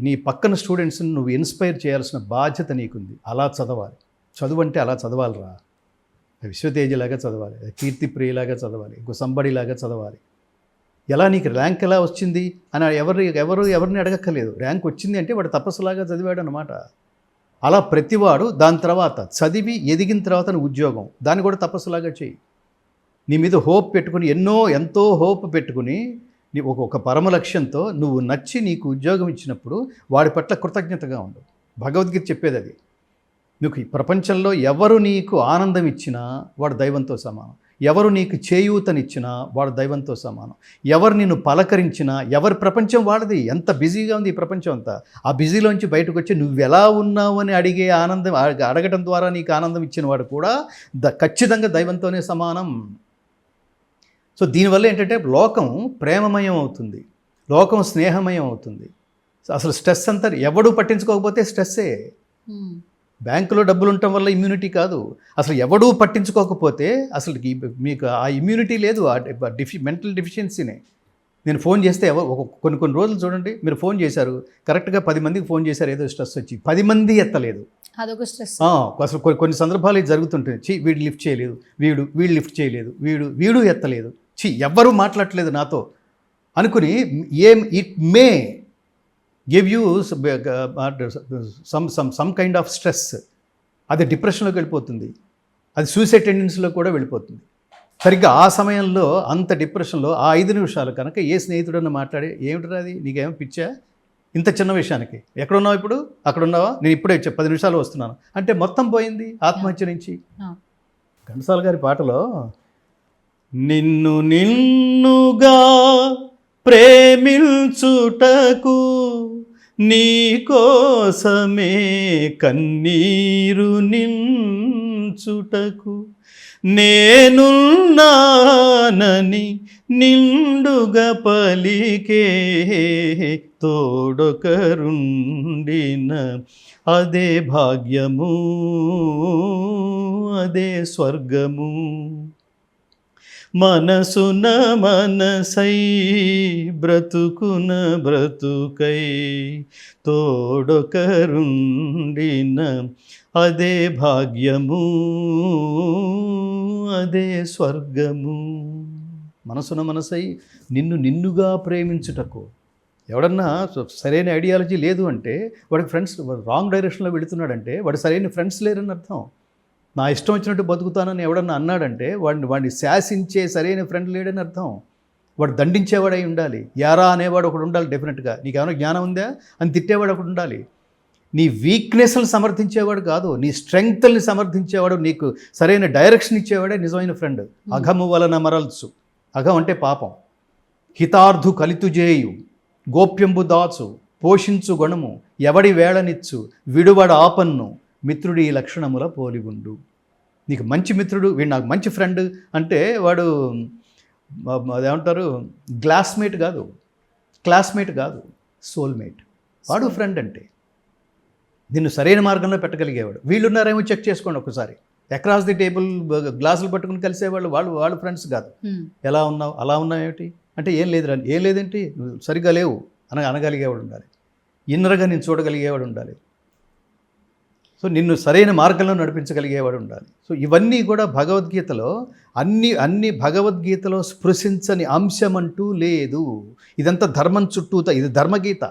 నీ పక్కన స్టూడెంట్స్ని నువ్వు ఇన్స్పైర్ చేయాల్సిన బాధ్యత నీకుంది. అలా చదవాలి. చదువు అంటే అలా చదవాలిరా, విశ్వతేజలాగా చదవాలి, కీర్తిప్రియలాగా చదవాలి, ఇంకో సంబడిలాగా చదవాలి. ఎలా నీకు ర్యాంక్ ఎలా వచ్చింది అని ఎవరిని అడగక్కర్లేదు. ర్యాంక్ వచ్చింది అంటే వాడు తపస్సులాగా చదివాడు అన్నమాట. అలా ప్రతివాడు దాని తర్వాత చదివి ఎదిగిన తర్వాత ఉద్యోగం, దాన్ని కూడా తపస్సులాగా చేయి. నీ మీద హోప్ పెట్టుకుని, ఎంతో హోప్ పెట్టుకుని, నీ ఒక పరమ లక్ష్యంతో నువ్వు నచ్చి నీకు ఉద్యోగం ఇచ్చినప్పుడు వాడి పట్ల కృతజ్ఞతగా ఉండు. భగవద్గీత చెప్పేది అది. నీకు ఈ ప్రపంచంలో ఎవరు నీకు ఆనందం ఇచ్చినా వాడు దైవంతో సమానం. ఎవరు నీకు చేయూతనిచ్చినా వాడు దైవంతో సమానం. ఎవరు నిన్ను పలకరించినా, ఎవరి ప్రపంచం వాడిది. ఎంత బిజీగా ఉంది ఈ ప్రపంచం అంతా. ఆ బిజీలోంచి బయటకు వచ్చి నువ్వెలా ఉన్నావు అని అడగటం ద్వారా నీకు ఆనందం ఇచ్చిన వాడు కూడా ఖచ్చితంగా దైవంతోనే సమానం. సో దీనివల్ల ఏంటంటే లోకం ప్రేమమయం అవుతుంది, లోకం స్నేహమయం అవుతుంది. అసలు స్ట్రెస్ అంతా ఎవడూ పట్టించుకోకపోతే స్ట్రెస్సే. బ్యాంకులో డబ్బులు ఉండటం వల్ల ఇమ్యూనిటీ కాదు. అసలు ఎవడూ పట్టించుకోకపోతే అసలు మీకు ఆ ఇమ్యూనిటీ లేదు, మెంటల్ డెఫిషియన్సీనే. నేను ఫోన్ చేస్తే కొన్ని రోజులు చూడండి, మీరు ఫోన్ చేశారు, కరెక్ట్గా 10 మందికి ఫోన్ చేశారు, ఏదో స్ట్రెస్ వచ్చి 10 మంది ఎత్తలేదు, అదొక స్ట్రెస్. అసలు కొన్ని సందర్భాలు ఇది జరుగుతుంటుంది. వీడు లిఫ్ట్ చేయలేదు, వీడు లిఫ్ట్ చేయలేదు, వీడు ఎత్తలేదు, ఎవ్వరూ మాట్లాడలేదు నాతో అనుకుని, it may give you some kind of stress. అది డిప్రెషన్లోకి వెళ్ళిపోతుంది, అది సూసైడ్ టెండెన్సీలో కూడా వెళ్ళిపోతుంది. సరిగ్గా ఆ సమయంలో అంత డిప్రెషన్లో ఆ 5 నిమిషాలు కనుక ఏ స్నేహితుడన్నా మాట్లాడి, ఏమిటరా అది, నీకేమో పిచ్చా, ఇంత చిన్న విషయానికి ఎక్కడున్నావు, ఇప్పుడు అక్కడ ఉన్నావా, నేను ఇప్పుడే 10 నిమిషాలు వస్తున్నాను అంటే మొత్తం పోయింది ఆత్మహత్య నుంచి. ఘంటసాల గారి పాటలో నిన్నుగా ప్రేమించుటకు నీ కోసమే కన్నీరు నించెను, ప్రేమించుటకు నేనున్నానని నిండుగా పలికే తోడొకరుండిన అదే భాగ్యము, అదే స్వర్గము. మనసున మనసై బ్రతుకున బ్రతుకై తోడొకరుండిన అదే భాగ్యము, అదే స్వర్గము. మనసున మనసై నిన్నుగా ప్రేమించుటకు. ఎవడన్నా సరైన ఐడియాలజీ లేదు అంటే వాడికి ఫ్రెండ్స్ రాంగ్ డైరెక్షన్లో వెళుతున్నాడంటే వాడు సరైన ఫ్రెండ్స్ లేరని అర్థం. నా ఇష్టం వచ్చినట్టు బతుకుతానని ఎవడన్నా అన్నాడంటే వాడిని శాసించే సరైన ఫ్రెండ్ లేడని అర్థం. వాడు దండించేవాడై ఉండాలి. యారా అనేవాడు ఒకడు ఉండాలి డెఫినెట్గా. నీకేమైనా జ్ఞానం ఉందా అని తిట్టేవాడు ఒకడు ఉండాలి. నీ వీక్నెస్లను సమర్థించేవాడు కాదు, నీ స్ట్రెంగ్త్ని సమర్థించేవాడు, నీకు సరైన డైరెక్షన్ ఇచ్చేవాడే నిజమైన ఫ్రెండ్. అఘము వలన మరల్చు. అఘం అంటే పాపం. హితార్థు కలితుజేయు, గోప్యంబు దాచు, పోషించు గుణము, ఎవడి వేళనిచ్చు, విడువడ ఆపన్ను, మిత్రుడి ఈ లక్షణముల పోలిగుండు. నీకు మంచి మిత్రుడు, వీడు నాకు మంచి ఫ్రెండ్ అంటే వాడు అదేమంటారు, క్లాస్మేట్ కాదు, సోల్మేట్. వాడు ఫ్రెండ్ అంటే నిన్ను సరైన మార్గంలో పెట్టగలిగేవాడు. వీళ్ళున్నారేమో చెక్ చేసుకోండి ఒకసారి. అక్రాస్ ది టేబుల్ గ్లాసులు పట్టుకుని కలిసేవాళ్ళు వాళ్ళు ఫ్రెండ్స్ కాదు. ఎలా ఉన్నావు, అలా ఉన్నావు ఏమిటి అంటే ఏం లేదేంటి, నువ్వు సరిగ్గా లేవు అనగలిగేవాడు ఉండాలి. ఇన్నరగా నేను చూడగలిగేవాడు ఉండాలి. సో నిన్ను సరైన మార్గంలో నడిపించగలిగేవాడు ఉండాలి. సో ఇవన్నీ కూడా భగవద్గీతలో అన్ని భగవద్గీతలో స్పృశించని అంశం అంటూ లేదు. ఇదంతా ధర్మం చుట్టూత, ఇది ధర్మగీత.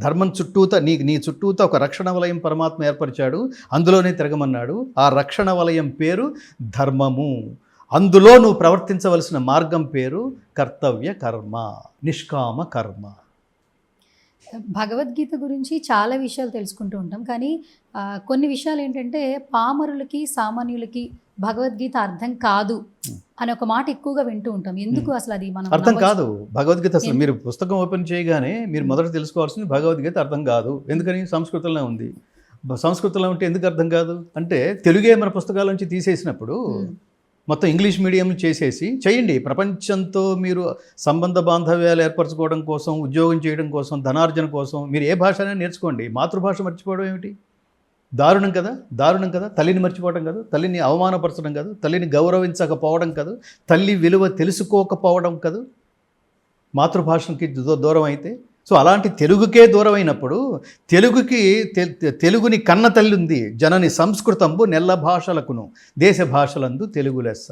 ధర్మం చుట్టూత నీ చుట్టూత ఒక రక్షణ వలయం పరమాత్మ ఏర్పరిచాడు, అందులోనే తిరగమన్నాడు. ఆ రక్షణ వలయం పేరు ధర్మము. అందులో నువ్వు ప్రవర్తించవలసిన మార్గం పేరు కర్తవ్య కర్మ, నిష్కామ కర్మ. భగవద్గీత గురించి చాలా విషయాలు తెలుసుకుంటూ ఉంటాం, కానీ కొన్ని విషయాలు ఏంటంటే పామరులకి సామాన్యులకి భగవద్గీత అర్థం కాదు అని ఒక మాట ఎక్కువగా వింటూ ఉంటాం. ఎందుకు అసలు అది మనం అర్థం కాదు? భగవద్గీత అసలు మీరు పుస్తకం ఓపెన్ చేయగానే మీరు మొదట తెలుసుకోవాల్సింది భగవద్గీత అర్థం కాదు. ఎందుకని? సంస్కృతంలో ఉంది. సంస్కృతంలో ఉంటే ఎందుకు అర్థం కాదు అంటే, తెలుగే మన పుస్తకాల నుంచి తీసేసినప్పుడు మొత్తం ఇంగ్లీష్ మీడియం చేసేసి చేయండి. ప్రపంచంతో మీరు సంబంధ బాంధవ్యాలు ఏర్పరచుకోవడం కోసం, ఉద్యోగం చేయడం కోసం, ధనార్జన కోసం మీరు ఏ భాషనే నేర్చుకోండి. మాతృభాష మర్చిపోవడం ఏమిటి? దారుణం కదా. తల్లిని మర్చిపోవడం కాదు, తల్లిని అవమానపరచడం కాదు, తల్లిని గౌరవించకపోవడం కాదు, తల్లి విలువ తెలుసుకోకపోవడం కాదు మాతృభాషకి దూరం అయితే. సో అలాంటి తెలుగుకే దూరం అయినప్పుడు తెలుగుని కన్న తల్లి ఉంది. జనని సంస్కృతంబు నెల్ల భాషలకును దేశ భాషలందు తెలుగు లెస్స.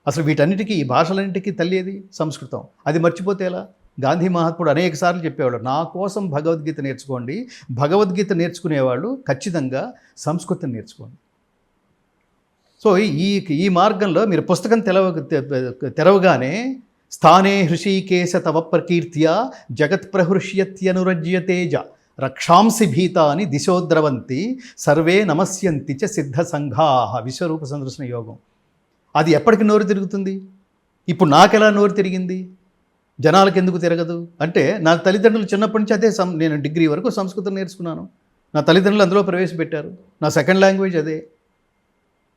అసలు వీటన్నిటికీ, ఈ భాషలన్నిటికీ తల్లి ఏది? సంస్కృతం. అది మర్చిపోతే ఎలా? గాంధీ మహాత్ముడు అనేక సార్లు చెప్పేవాడు, నా కోసం భగవద్గీత నేర్చుకోండి. భగవద్గీత నేర్చుకునేవాళ్ళు ఖచ్చితంగా సంస్కృతం నేర్చుకోండి. సో ఈ మార్గంలో మీరు పుస్తకం తెరవగానే స్థానే హృషీకేశ తవ ప్రకీర్త్య జగత్ ప్రహృష్యత్యనురజ్యతేజ రక్షాంసి భీతాని దిశోద్రవంతి సర్వే నమస్యంతి చ సిద్ధ సంఘాః. విశ్వరూప సందర్శన యోగం. అది ఎప్పటికి నోరు తిరుగుతుంది? ఇప్పుడు నాకెలా నోరు తిరిగింది, జనాలకు ఎందుకు తిరగదు అంటే, నా తల్లిదండ్రులు చిన్నప్పటి నుంచి అదే నేను డిగ్రీ వరకు సంస్కృతం నేర్చుకున్నాను. నా తల్లిదండ్రులు అందులో ప్రవేశపెట్టారు. నా సెకండ్ లాంగ్వేజ్ అదే.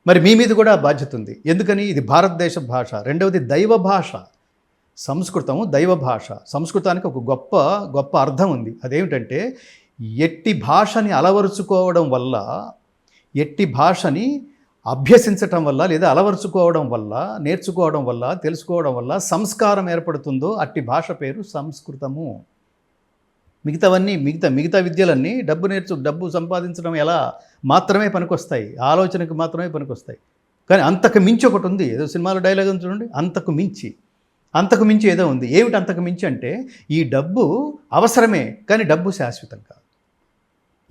మరి మీ మీద కూడా బాధ్యత ఉంది. ఎందుకని? ఇది భారతదేశ భాష. రెండవది దైవ భాష. సంస్కృతము దైవ భాష. సంస్కృతానికి ఒక గొప్ప అర్థం ఉంది. అదేమిటంటే, ఎట్టి భాషని అలవరుచుకోవడం వల్ల, ఎట్టి భాషని అభ్యసించటం వల్ల, లేదా అలవరుచుకోవడం వల్ల, నేర్చుకోవడం వల్ల, తెలుసుకోవడం వల్ల సంస్కారం ఏర్పడుతుందో అట్టి భాష పేరు సంస్కృతము. మిగతా విద్యలన్నీ డబ్బు సంపాదించడం ఎలా మాత్రమే పనికొస్తాయి, ఆలోచనకు మాత్రమే పనికొస్తాయి. కానీ అంతకు మించి ఒకటి ఉంది. ఏదో సినిమాలో డైలాగ్ ఉంది చూడండి, అంతకు మించి ఏదో ఉంది. ఏమిటి అంతకు మించి అంటే, ఈ డబ్బు అవసరమే, కానీ డబ్బు శాశ్వతం కాదు.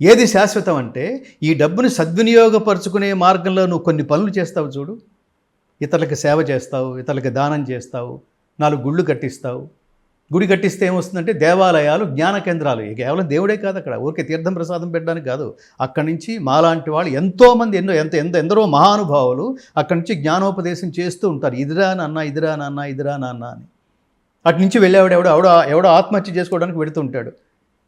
ఏది శాశ్వతం అంటే, ఈ డబ్బుని సద్వినియోగపరుచుకునే మార్గంలో నువ్వు కొన్ని పనులు చేస్తావు చూడు. ఇతరులకు సేవ చేస్తావు, ఇతరులకు దానం చేస్తావు, 4 గుళ్ళు కట్టిస్తావు. గుడి కట్టిస్తే ఏమొస్తుందంటే, దేవాలయాలు జ్ఞాన కేంద్రాలు. కేవలం దేవుడే కాదు అక్కడ, ఊరికే తీర్థం ప్రసాదం పెట్టడానికి కాదు. అక్కడి నుంచి మాలాంటి వాళ్ళు ఎంతోమంది, ఎందరో మహానుభావులు అక్కడి నుంచి జ్ఞానోపదేశం చేస్తూ ఉంటారు. ఇదిరా నాన్న అని. అటు నుంచి వెళ్ళేవాడు ఎవడో ఆత్మహత్య చేసుకోవడానికి వెళుతూ ఉంటాడు.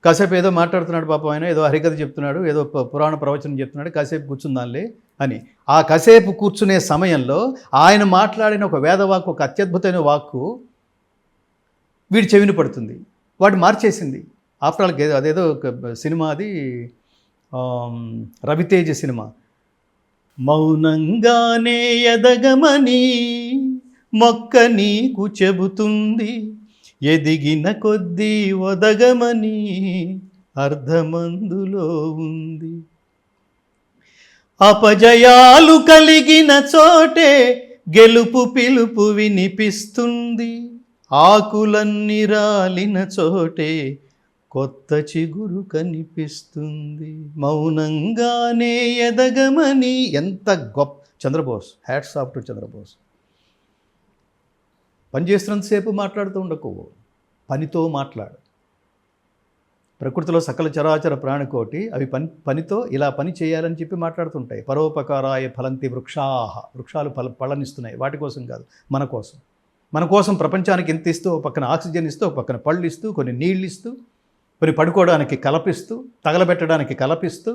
కాసేపు ఏదో మాట్లాడుతున్నాడు పాపం, ఆయన ఏదో హరికథ చెప్తున్నాడు, ఏదో పురాణ ప్రవచనం చెప్తున్నాడు, కాసేపు కూర్చుందాంలే అని. ఆ కాసేపు కూర్చునే సమయంలో ఆయన మాట్లాడిన ఒక వేదవాక్కు, ఒక అత్యద్భుతమైన వాక్కు వీడి చెవిని పడుతుంది. వాడు మార్చేసింది. ఆఫ్టర్ ఆల్ అదేదో ఒక సినిమా, అది రవితేజ సినిమా. మౌనంగానే ఎదగమని మొక్క నీకు చెబుతుంది, ఎదిగిన కొద్దీ ఒదగమని అర్ధమందులో ఉంది. అపజయాలు కలిగిన చోటే గెలుపు పిలుపు వినిపిస్తుంది, ఆకులన్నీ రాలిన చోటే కొత్త చిగురు కనిపిస్తుంది. మౌనంగానే ఎదగమని. ఎంత గొప్ప Chandrabose, hats off to Chandrabose. పని చేస్తున్నంతసేపు మాట్లాడుతూ ఉండకు, పనితో మాట్లాడు. ప్రకృతిలో సకల చరాచర ప్రాణికోటి అవి పనితో ఇలా పని చేయాలని చెప్పి మాట్లాడుతుంటాయి. పరోపకారాయ ఫలంతి వృక్షాహ. వృక్షాలు పళ్ళనిస్తున్నాయి, వాటి కోసం కాదు, మన కోసం ప్రపంచానికి ఎంత ఇస్తూ, ఒక పక్కన ఆక్సిజన్ ఇస్తూ, ఒక పక్కన పళ్ళు ఇస్తూ, కొన్ని నీళ్ళు ఇస్తూ, కొన్ని పడుకోవడానికి కలపిస్తూ, తగలబెట్టడానికి కలపిస్తూ,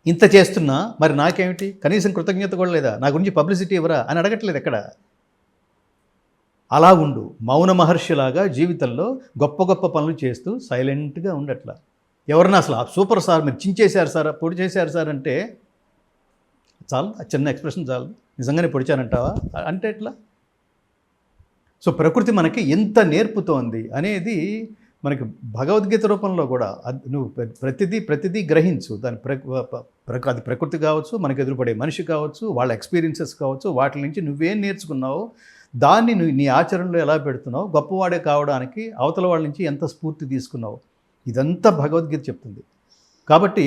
ఇంత చేస్తున్నా మరి నాకేమిటి, కనీసం కృతజ్ఞత కూడా లేదా, నా గురించి పబ్లిసిటీ ఇవ్వరా అని అడగట్లేదు ఎక్కడ. అలా ఉండు, మౌన మహర్షిలాగా జీవితంలో గొప్ప గొప్ప పనులు చేస్తూ సైలెంట్గా ఉండట్లా. ఎవరన్నా అసలు సూపర్ సార్, మీరు చించేశారు సార్, పొడి చేశారు సార్ అంటే చాలు, చిన్న ఎక్స్ప్రెషన్ చాలు. నిజంగానే పొడిచానంటావా అంటే ఎట్లా? సో ప్రకృతి మనకి ఎంత నేర్పుతోంది అనేది మనకి భగవద్గీత రూపంలో కూడా నువ్వు ప్రతిదీ గ్రహించు. దాని అది ప్రకృతి కావచ్చు, మనకు ఎదురుపడే మనిషి కావచ్చు, వాళ్ళ ఎక్స్పీరియన్సెస్ కావచ్చు, వాటి నుంచి నువ్వేం నేర్చుకున్నావు, దాన్ని నువ్వు నీ ఆచరణలో ఎలా పెడుతున్నావు, గొప్పవాడే కావడానికి అవతల వాళ్ళ నుంచి ఎంత స్ఫూర్తి తీసుకున్నావు, ఇదంతా భగవద్గీత చెప్తుంది. కాబట్టి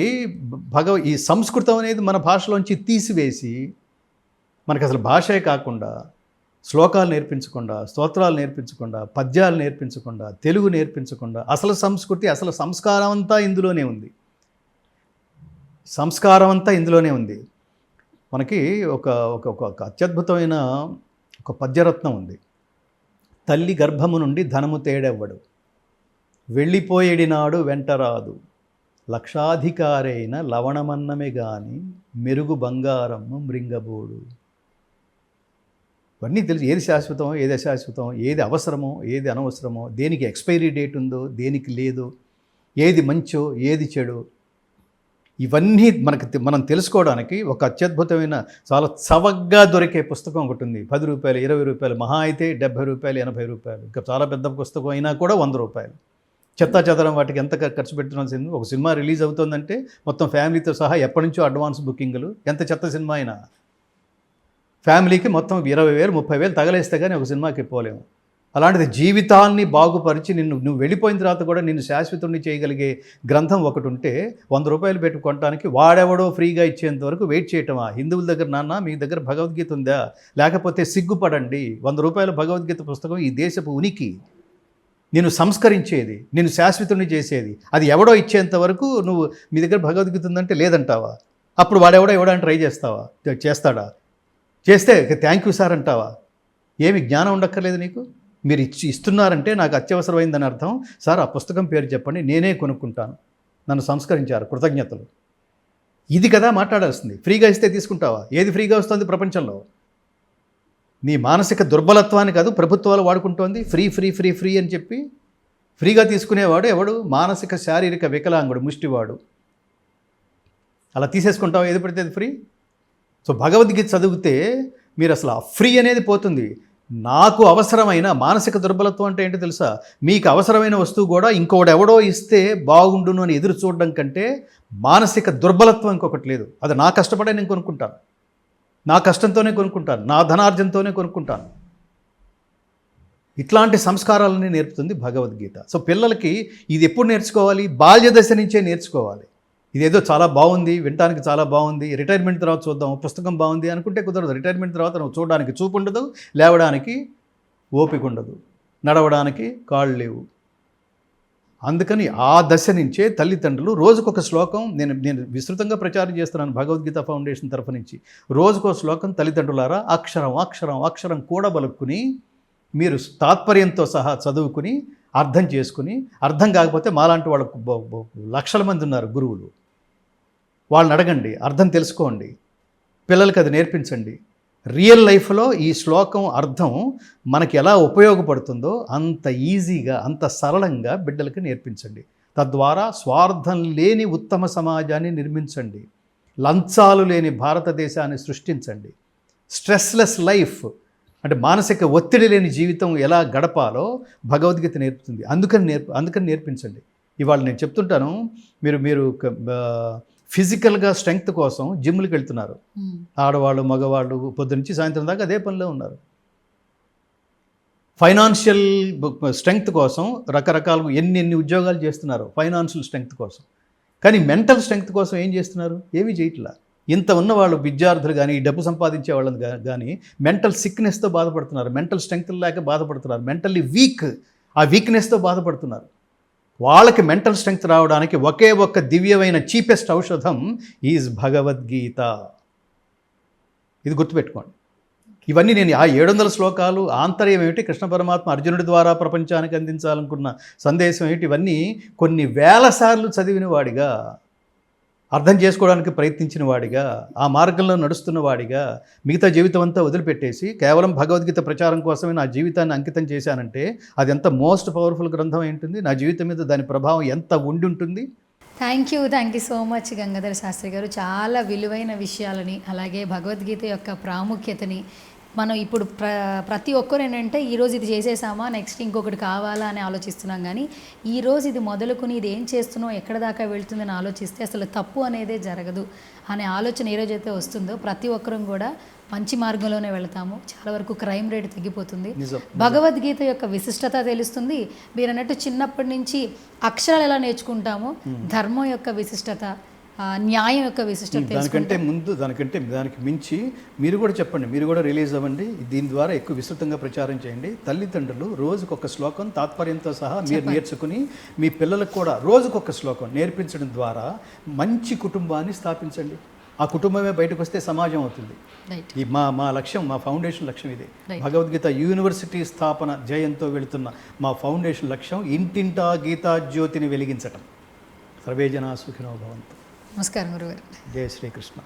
ఈ సంస్కృతం అనేది మన భాషలోంచి తీసివేసి, మనకు అసలు భాషే కాకుండా, శ్లోకాలు నేర్పించకుండా, స్తోత్రాలు నేర్పించకుండా, పద్యాలు నేర్పించకుండా, తెలుగు నేర్పించకుండా, అసలు సంస్కృతి, అసలు సంస్కారం అంతా ఇందులోనే ఉంది. మనకి ఒక అత్యద్భుతమైన ఒక పద్యరత్నం ఉంది. తల్లి గర్భము నుండి ధనము తేడెవ్వడు, వెళ్ళిపోయేడినాడు వెంటరాదు, లక్షాధికారైన లవణమన్నమే గాని మెరుగు బంగారము మృంగబోడు. ఇవన్నీ తెలుసు. ఏది శాశ్వతమో, ఏది అశాశ్వతం, ఏది అవసరమో, ఏది అనవసరమో, దేనికి ఎక్స్పైరీ డేట్ ఉందో, దేనికి లేదు, ఏది మంచో, ఏది చెడు, ఇవన్నీ మనం తెలుసుకోవడానికి ఒక అత్యద్భుతమైన, చాలా చవకగా దొరికే పుస్తకం ఒకటి ఉంది. 10 రూపాయలు, 20 రూపాయలు, మహా అయితే 70 రూపాయలు, 80 రూపాయలు. ఇంకా చాలా పెద్ద పుస్తకం అయినా కూడా 100 రూపాయలు. చెత్తా చెదరం వాటికి ఎంత ఖర్చు పెడుతున్నాల్సింది. ఒక సినిమా రిలీజ్ అవుతుందంటే మొత్తం ఫ్యామిలీతో సహా ఎప్పటి నుంచో అడ్వాన్స్ బుకింగ్లు. ఎంత చెత్త సినిమా అయినా ఫ్యామిలీకి మొత్తం 20,000, 30,000 తగలేస్తే కానీ ఒక సినిమాకి పోలేము. అలాంటిది జీవితాన్ని బాగుపరిచి నువ్వు వెళ్ళిపోయిన తర్వాత కూడా నిన్ను శాశ్వతుణ్ణి చేయగలిగే గ్రంథం ఒకటి ఉంటే 100 రూపాయలు పెట్టి కొనడానికి వాడెవడో ఫ్రీగా ఇచ్చేంత వరకు వెయిట్ చేయటమా? హిందువుల దగ్గర, నాన్న మీ దగ్గర భగవద్గీత ఉందా? లేకపోతే సిగ్గుపడండి. 100 రూపాయల భగవద్గీత పుస్తకం ఈ దేశపు ఉనికి, నేను సంస్కరించేది, నేను శాశ్వతుణ్ణి చేసేది. అది ఎవడో ఇచ్చేంత వరకు నువ్వు మీ దగ్గర భగవద్గీత ఉందంటే లేదంటావా? అప్పుడు వాడెవడో ఇవ్వడానికి ట్రై చేస్తాడా? చేస్తే థ్యాంక్ యూ సార్ అంటావా? ఏమి జ్ఞానం ఉండక్కర్లేదు నీకు? మీరు ఇస్తున్నారంటే నాకు అత్యవసరమైందని అర్థం. సార్ ఆ పుస్తకం పేరు చెప్పండి, నేనే కొనుక్కుంటాను, నన్ను సంస్కరించారు, కృతజ్ఞతలు. ఇది కదా మాట్లాడాల్సింది. ఫ్రీగా ఇస్తే తీసుకుంటావా? ఏది ఫ్రీగా వస్తుంది ప్రపంచంలో? నీ మానసిక దుర్బలత్వాన్ని కాదు ప్రభుత్వాలు వాడుకుంటోంది. ఫ్రీ ఫ్రీ ఫ్రీ ఫ్రీ అని చెప్పి. ఫ్రీగా తీసుకునేవాడు ఎవడు? మానసిక శారీరక వికలాంగుడు, ముష్టివాడు. అలా తీసేసుకుంటావా ఏది పడితే అది ఫ్రీ? సో భగవద్గీత చదివితే మీరు అసలు ఆ ఫ్రీ అనేది పోతుంది. నాకు అవసరమైన మానసిక దుర్బలత్వం అంటే ఏంటో తెలుసా? మీకు అవసరమైన వస్తువు కూడా ఇంకొకటి ఎవడో ఇస్తే బాగుండును అని ఎదురు చూడడం కంటే మానసిక దుర్బలత్వం ఇంకొకటి లేదు. అది నా కష్టపడే నేను కొనుక్కుంటాను, నా కష్టంతోనే కొనుక్కుంటాను, నా ధనార్జనతోనే కొనుక్కుంటాను. ఇట్లాంటి సంస్కారాలని నేర్పుతుంది భగవద్గీత. సో పిల్లలకి ఇది ఎప్పుడు నేర్చుకోవాలి? బాల్య దశ నుంచే నేర్చుకోవాలి. ఇదేదో చాలా బాగుంది, వినటానికి చాలా బాగుంది, రిటైర్మెంట్ తర్వాత చూద్దాం, పుస్తకం బాగుంది అనుకుంటే కుదరదు. రిటైర్మెంట్ తర్వాత నువ్వు చూడడానికి చూపు ఉండదు, లేవడానికి ఓపిక ఉండదు, నడవడానికి కాళ్ళు లేవు. అందుకని ఆ దశ నుంచే తల్లిదండ్రులు రోజుకొక శ్లోకం, నేను విస్తృతంగా ప్రచారం చేస్తున్నాను భగవద్గీత ఫౌండేషన్ తరఫు నుంచి. రోజుకో శ్లోకం తల్లిదండ్రులారా అక్షరం అక్షరం అక్షరం కూడబలుక్కుని మీరు తాత్పర్యంతో సహా చదువుకుని అర్థం చేసుకుని, అర్థం కాకపోతే మాలాంటి వాళ్ళకు లక్షల మంది ఉన్నారు గురువులు, వాళ్ళని అడగండి, అర్థం తెలుసుకోండి. పిల్లలకి అది నేర్పించండి. రియల్ లైఫ్లో ఈ శ్లోకం అర్థం మనకి ఎలా ఉపయోగపడుతుందో అంత ఈజీగా, అంత సరళంగా బిడ్డలకి నేర్పించండి. తద్వారా స్వార్థం లేని ఉత్తమ సమాజాన్ని నిర్మించండి. లంచాలు లేని భారతదేశాన్ని సృష్టించండి. స్ట్రెస్లెస్ లైఫ్ అంటే మానసిక ఒత్తిడి లేని జీవితం ఎలా గడపాలో భగవద్గీత నేర్పుతుంది. అందుకని నేర్పించండి. ఇవాళ నేను చెప్తుంటాను, మీరు ఫిజికల్గా స్ట్రెంగ్త్ కోసం జిమ్లకు వెళ్తున్నారు. ఆడవాళ్ళు, మగవాళ్ళు పొద్దునుంచి సాయంత్రం దాకా అదే పనిలో ఉన్నారు. ఫైనాన్షియల్ స్ట్రెంగ్త్ కోసం రకరకాల ఎన్ని ఉద్యోగాలు చేస్తున్నారు ఫైనాన్షియల్ స్ట్రెంగ్త్ కోసం. కానీ మెంటల్ స్ట్రెంగ్త్ కోసం ఏం చేస్తున్నారు? ఏమీ చేయట్లా. ఇంత ఉన్నవాళ్ళు విద్యార్థులు కానీ, డబ్బు సంపాదించే వాళ్ళని కానీ మెంటల్ సిక్నెస్తో బాధపడుతున్నారు, మెంటల్ స్ట్రెంగ్త్ లేక బాధపడుతున్నారు, మెంటల్లీ వీక్, ఆ వీక్నెస్తో బాధపడుతున్నారు. వాళ్ళకి మెంటల్ స్ట్రెంగ్త్ రావడానికి ఒకే ఒక్క దివ్యమైన చీపెస్ట్ ఔషధం ఈజ్ భగవద్గీత. ఇది గుర్తుపెట్టుకోండి. ఇవన్నీ నేను ఆ 700 శ్లోకాలు ఆంతర్యం ఏమిటి, కృష్ణ పరమాత్మ అర్జునుడి ద్వారా ప్రపంచానికి అందించాలనుకున్న సందేశం ఏమిటి, ఇవన్నీ కొన్ని వేల సార్లు చదివిన వాడిగా, అర్థం చేసుకోవడానికి ప్రయత్నించిన వాడిగా, ఆ మార్గంలో నడుస్తున్న వాడిగా మిగతా జీవితం అంతా వదిలిపెట్టేసి కేవలం భగవద్గీత ప్రచారం కోసమే నా జీవితాన్ని అంకితం చేశానంటే అది ఎంత మోస్ట్ పవర్ఫుల్ గ్రంథం ఏంటుంది, నా జీవితం మీద దాని ప్రభావం ఎంత ఉండి ఉంటుంది. Thank you so much Gangadhara Shastri garu. చాలా విలువైన విషయాలని, అలాగే భగవద్గీత యొక్క ప్రాముఖ్యతని మనం ఇప్పుడు ప్రతి ఒక్కరు ఏంటంటే ఈరోజు ఇది చేసేసామా, నెక్స్ట్ ఇంకొకటి కావాలా అని ఆలోచిస్తున్నాం. కానీ ఈరోజు ఇది మొదలుకొని ఇది ఏం చేస్తున్నావు, ఎక్కడ దాకా వెళ్తుందని ఆలోచిస్తే అసలు తప్పు అనేదే జరగదు అనే ఆలోచన ఏ రోజైతే వస్తుందో ప్రతి ఒక్కరం కూడా మంచి మార్గంలోనే వెళతాము. చాలా వరకు క్రైమ్ రేట్ తగ్గిపోతుంది. భగవద్గీత యొక్క విశిష్టత తెలుస్తుంది. మీరు అన్నట్టు చిన్నప్పటి నుంచి అక్షరాలు ఎలా నేర్చుకుంటామో ధర్మం యొక్క విశిష్టత, న్యాయం యొక్క విశిష్టత, దానికి మించి మీరు కూడా చెప్పండి, మీరు కూడా రిలీజ్ అవ్వండి. దీని ద్వారా ఎక్కువ విస్తృతంగా ప్రచారం చేయండి. తల్లిదండ్రులు రోజుకొక శ్లోకం తాత్పర్యంతో సహా మీరు నేర్చుకుని మీ పిల్లలకు కూడా రోజుకొక శ్లోకం నేర్పించడం ద్వారా మంచి కుటుంబాన్ని స్థాపించండి. ఆ కుటుంబమే బయటకు వస్తే సమాజం అవుతుంది. ఈ మా లక్ష్యం, మా ఫౌండేషన్ లక్ష్యం ఇదే. భగవద్గీత యూనివర్సిటీ స్థాపన జయంతో వెళుతున్న మా ఫౌండేషన్ లక్ష్యం ఇంటింటా గీతా జ్యోతిని వెలిగించటం. సర్వే జనా సుఖినో భవంతు. నమస్కారం గురుగారు. జయ శ్రీకృష్ణ.